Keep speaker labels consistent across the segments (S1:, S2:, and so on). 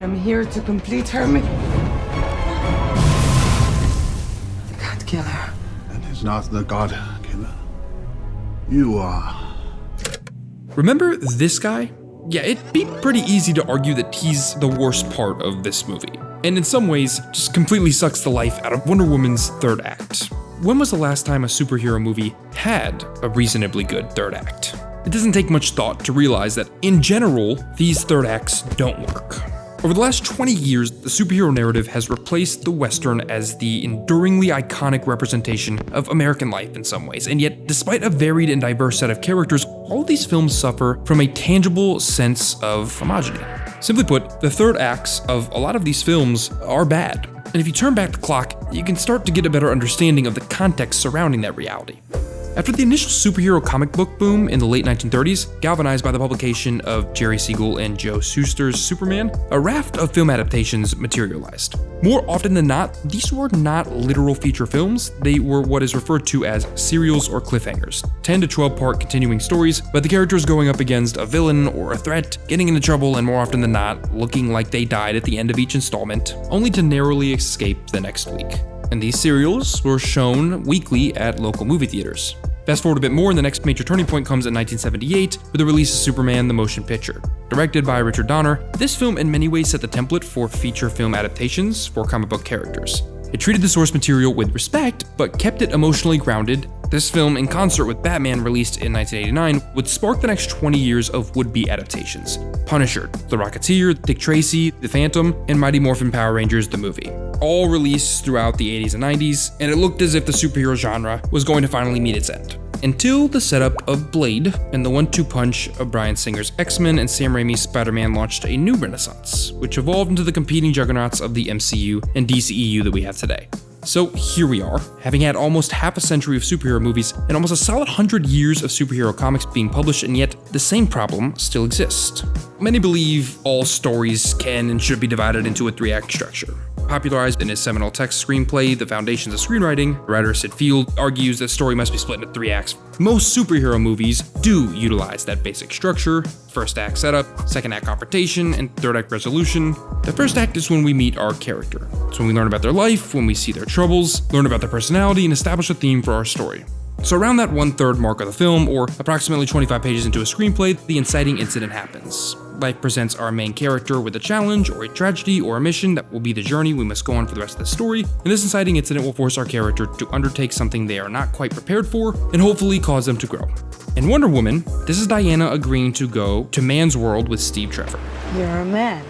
S1: I'm here to complete her I can't kill her.
S2: That is not the God Killer. You are.
S3: Remember this guy? Yeah, it'd be pretty easy to argue that he's the worst part of this movie, and in some ways, just completely sucks the life out of Wonder Woman's third act. When was the last time a superhero movie had a reasonably good third act? It doesn't take much thought to realize that, in general, these third acts don't work. Over the last 20 years, the superhero narrative has replaced the Western as the enduringly iconic representation of American life in some ways, and yet, despite a varied and diverse set of characters, all of these films suffer from a tangible sense of homogeneity. Simply put, the third acts of a lot of these films are bad, and if you turn back the clock, you can start to get a better understanding of the context surrounding that reality. After the initial superhero comic book boom in the late 1930s, galvanized by the publication of Jerry Siegel and Joe Shuster's Superman, a raft of film adaptations materialized. More often than not, these were not literal feature films, they were what is referred to as serials or cliffhangers, 10 to 12 part continuing stories, but the characters going up against a villain or a threat, getting into trouble, and more often than not, looking like they died at the end of each installment, only to narrowly escape the next week. And these serials were shown weekly at local movie theaters. Fast forward a bit more, and the next major turning point comes in 1978 with the release of Superman the Motion Picture. Directed by Richard Donner, this film in many ways set the template for feature film adaptations for comic book characters. It treated the source material with respect, but kept it emotionally grounded. This film, in concert with Batman, released in 1989, would spark the next 20 years of would-be adaptations. Punisher, The Rocketeer, Dick Tracy, The Phantom, and Mighty Morphin Power Rangers the movie. All released throughout the 80s and 90s, and it looked as if the superhero genre was going to finally meet its end. Until the setup of Blade and the 1-2 punch of Bryan Singer's X-Men and Sam Raimi's Spider-Man launched a new renaissance, which evolved into the competing juggernauts of the MCU and DCEU that we have today. So here we are, having had almost half a century of superhero movies and almost a solid 100 years of superhero comics being published, and yet the same problem still exists. Many believe all stories can and should be divided into a 3-act structure. Popularized in his seminal text screenplay, The Foundations of Screenwriting, writer Sid Field argues that story must be split into 3 acts. Most superhero movies do utilize that basic structure: first act setup, second act confrontation, and third act resolution. The first act is when we meet our character. It's when we learn about their life, when we see their troubles, learn about their personality, and establish a theme for our story. So around that 1/3 mark of the film, or approximately 25 pages into a screenplay, the inciting incident happens. Life presents our main character with a challenge, or a tragedy, or a mission that will be the journey we must go on for the rest of the story, and this inciting incident will force our character to undertake something they are not quite prepared for, and hopefully cause them to grow. In Wonder Woman, this is Diana agreeing to go to Man's World with Steve Trevor.
S1: You're a man.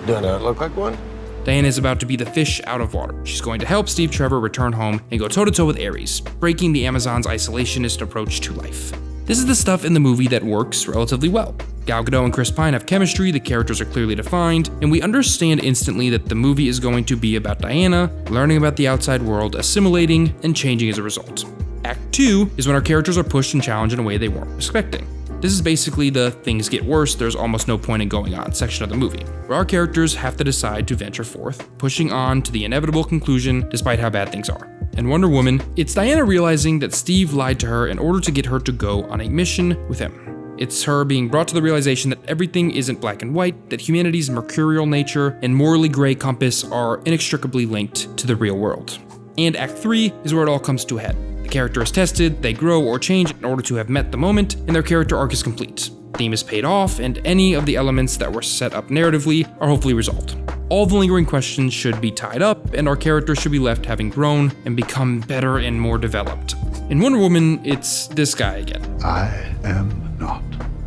S4: Do I not look like one?
S3: Diana is about to be the fish out of water. She's going to help Steve Trevor return home and go toe-to-toe with Ares, breaking the Amazon's isolationist approach to life. This is the stuff in the movie that works relatively well. Gal Gadot and Chris Pine have chemistry, the characters are clearly defined, and we understand instantly that the movie is going to be about Diana learning about the outside world, assimilating, and changing as a result. Act 2 is when our characters are pushed and challenged in a way they weren't expecting. This is basically the things get worse, there's almost no point in going on section of the movie, where our characters have to decide to venture forth, pushing on to the inevitable conclusion despite how bad things are. In Wonder Woman, it's Diana realizing that Steve lied to her in order to get her to go on a mission with him. It's her being brought to the realization that everything isn't black and white, that humanity's mercurial nature and morally gray compass are inextricably linked to the real world. And Act 3 is where it all comes to a head. The character is tested, they grow or change in order to have met the moment, and their character arc is complete. Theme is paid off, and any of the elements that were set up narratively are hopefully resolved. All the lingering questions should be tied up, and our character should be left having grown and become better and more developed. In Wonder Woman, it's this guy again.
S2: I am not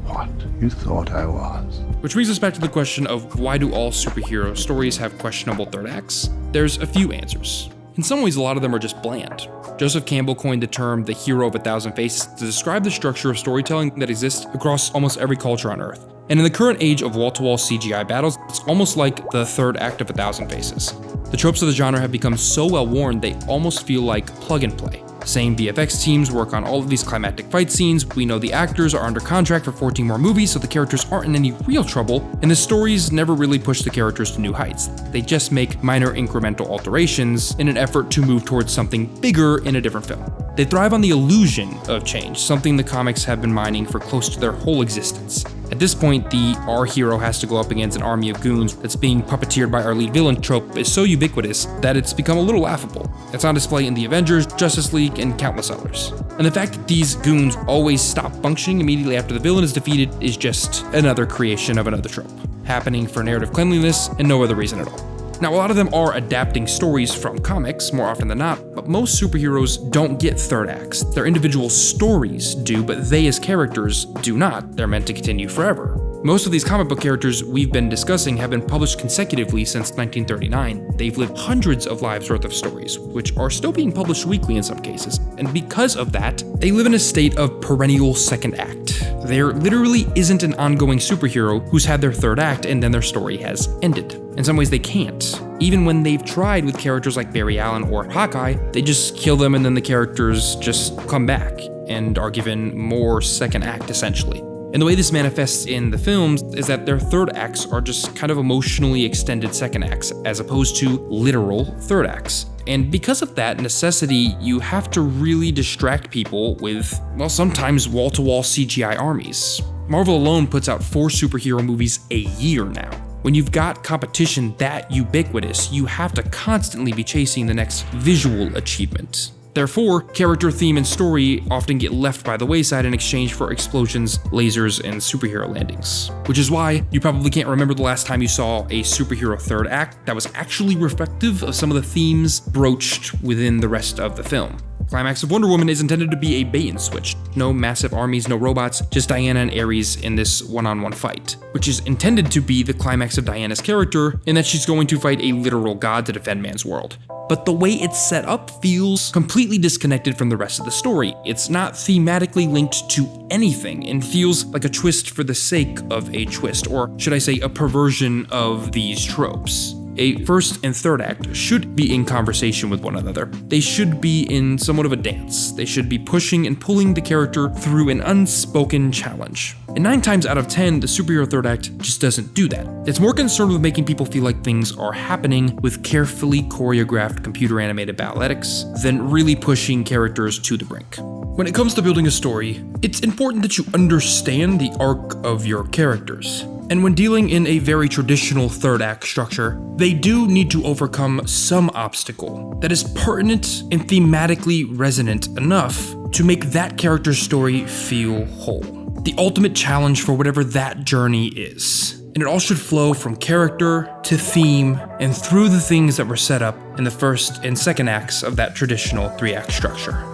S2: what you thought I was.
S3: Which brings us back to the question of why do all superhero stories have questionable third acts? There's a few answers. In some ways, a lot of them are just bland. Joseph Campbell coined the term the hero of a thousand faces to describe the structure of storytelling that exists across almost every culture on Earth. And in the current age of wall-to-wall CGI battles, it's almost like the third act of a thousand faces. The tropes of the genre have become so well-worn they almost feel like plug and play. Same VFX teams work on all of these climactic fight scenes, we know the actors are under contract for 14 more movies so the characters aren't in any real trouble, and the stories never really push the characters to new heights. They just make minor incremental alterations in an effort to move towards something bigger in a different film. They thrive on the illusion of change, something the comics have been mining for close to their whole existence. At this point, our hero has to go up against an army of goons that's being puppeteered by our lead villain trope is so ubiquitous that it's become a little laughable. It's on display in the Avengers, Justice League, and countless others. And the fact that these goons always stop functioning immediately after the villain is defeated is just another creation of another trope, happening for narrative cleanliness and no other reason at all. Now, a lot of them are adapting stories from comics, more often than not, but most superheroes don't get third acts. Their individual stories do, but they as characters do not. They're meant to continue forever. Most of these comic book characters we've been discussing have been published consecutively since 1939. They've lived hundreds of lives worth of stories, which are still being published weekly in some cases. And because of that, they live in a state of perennial second act. There literally isn't an ongoing superhero who's had their third act and then their story has ended. In some ways they can't. Even when they've tried with characters like Barry Allen or Hawkeye, they just kill them and then the characters just come back and are given more second act essentially. And the way this manifests in the films is that their third acts are just kind of emotionally extended second acts, as opposed to literal third acts. And because of that necessity, you have to really distract people with, well, sometimes wall-to-wall CGI armies. Marvel alone puts out 4 superhero movies a year now. When you've got competition that ubiquitous, you have to constantly be chasing the next visual achievement. Therefore, character, theme, and story often get left by the wayside in exchange for explosions, lasers, and superhero landings. Which is why you probably can't remember the last time you saw a superhero third act that was actually reflective of some of the themes broached within the rest of the film. Climax of Wonder Woman is intended to be a bait and switch. No massive armies, no robots, just Diana and Ares in this one-on-one fight, which is intended to be the climax of Diana's character in that she's going to fight a literal god to defend man's world. But the way it's set up feels completely disconnected from the rest of the story. It's not thematically linked to anything and feels like a twist for the sake of a twist, or should I say a perversion of these tropes. A first and third act should be in conversation with one another. They should be in somewhat of a dance. They should be pushing and pulling the character through an unspoken challenge. And 9 times out of 10, the superhero third act just doesn't do that. It's more concerned with making people feel like things are happening with carefully choreographed computer animated balletics than really pushing characters to the brink. When it comes to building a story, it's important that you understand the arc of your characters. And when dealing in a very traditional third act structure, they do need to overcome some obstacle that is pertinent and thematically resonant enough to make that character's story feel whole. The ultimate challenge for whatever that journey is. And it all should flow from character to theme and through the things that were set up in the first and second acts of that traditional 3-act structure.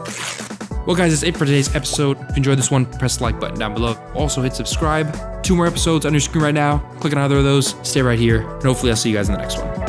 S3: Well guys, that's it for today's episode. If you enjoyed this one, press the like button down below. Also hit subscribe. 2 more episodes on your screen right now. Click on either of those, stay right here, and hopefully I'll see you guys in the next one.